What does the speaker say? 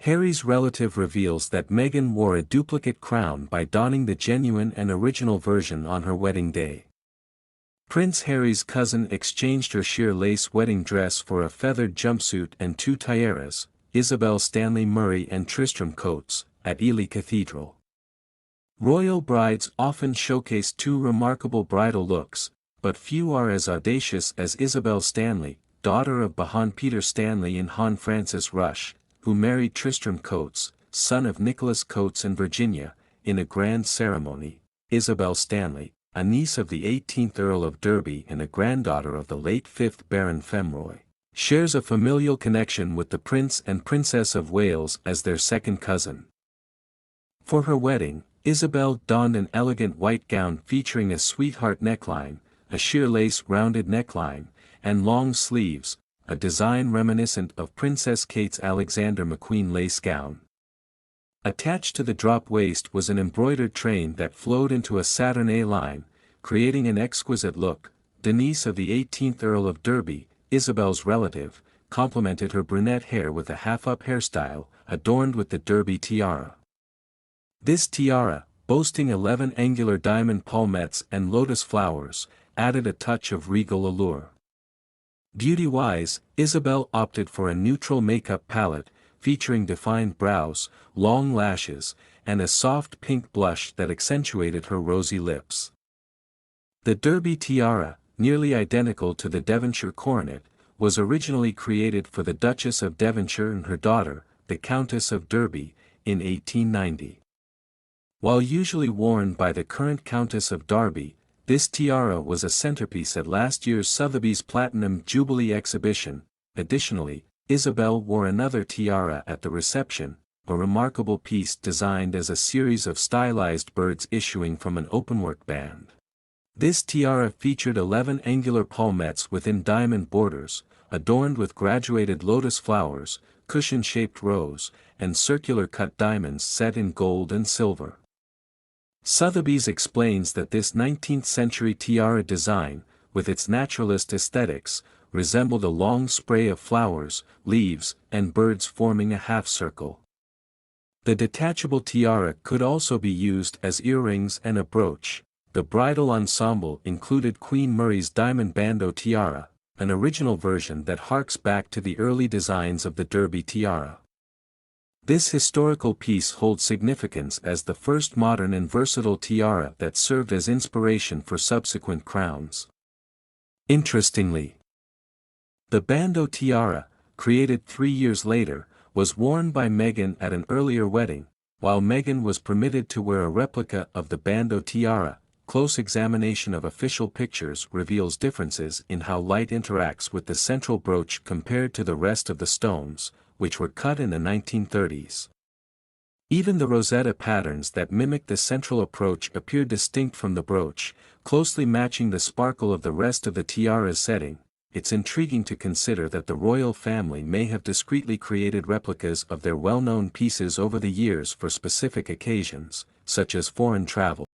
Harry's relative reveals that Meghan wore a duplicate crown by donning the genuine and original version on her wedding day. Prince Harry's cousin exchanged her sheer lace wedding dress for a feathered jumpsuit and two tiaras, Isabel Stanley Murray and Tristram Coates, at Ely Cathedral. Royal brides often showcase two remarkable bridal looks, but few are as audacious as Isabel Stanley, daughter of Baron Peter Stanley and Hon Frances Rush, who married Tristram Coates, son of Nicholas Coates and Virginia, in a grand ceremony. Isabel Stanley, a niece of the 18th Earl of Derby and a granddaughter of the late 5th Baron Femroy, shares a familial connection with the Prince and Princess of Wales as their second cousin. For her wedding, Isabel donned an elegant white gown featuring a sweetheart neckline, a sheer lace rounded neckline, and long sleeves, a design reminiscent of Princess Kate's Alexander McQueen lace gown. Attached to the drop waist was an embroidered train that flowed into a Saturn A line, creating an exquisite look. The niece of the 18th Earl of Derby, Isabel's relative, complemented her brunette hair with a half-up hairstyle, adorned with the Derby tiara. This tiara, boasting 11 angular diamond palmettes and lotus flowers, added a touch of regal allure. Beauty-wise, Isabel opted for a neutral makeup palette, featuring defined brows, long lashes, and a soft pink blush that accentuated her rosy lips. The Derby tiara, nearly identical to the Devonshire coronet, was originally created for the Duchess of Devonshire and her daughter, the Countess of Derby, in 1890. While usually worn by the current Countess of Derby, this tiara was a centerpiece at last year's Sotheby's Platinum Jubilee exhibition. Additionally, Isabel wore another tiara at the reception, a remarkable piece designed as a series of stylized birds issuing from an openwork band. This tiara featured 11 angular palmettes within diamond borders, adorned with graduated lotus flowers, cushion-shaped rose, and circular-cut diamonds set in gold and silver. Sotheby's explains that this 19th-century tiara design, with its naturalist aesthetics, resembled a long spray of flowers, leaves, and birds forming a half-circle. The detachable tiara could also be used as earrings and a brooch. The bridal ensemble included Queen Murray's diamond bandeau tiara, an original version that harks back to the early designs of the Derby tiara. This historical piece holds significance as the first modern and versatile tiara that served as inspiration for subsequent crowns. Interestingly, the bandeau tiara, created 3 years later, was worn by Meghan at an earlier wedding. While Meghan was permitted to wear a replica of the bandeau tiara, close examination of official pictures reveals differences in how light interacts with the central brooch compared to the rest of the stones, which were cut in the 1930s. Even the rosetta patterns that mimic the central approach appear distinct from the brooch, closely matching the sparkle of the rest of the tiara's setting. It's intriguing to consider that the royal family may have discreetly created replicas of their well-known pieces over the years for specific occasions, such as foreign travel.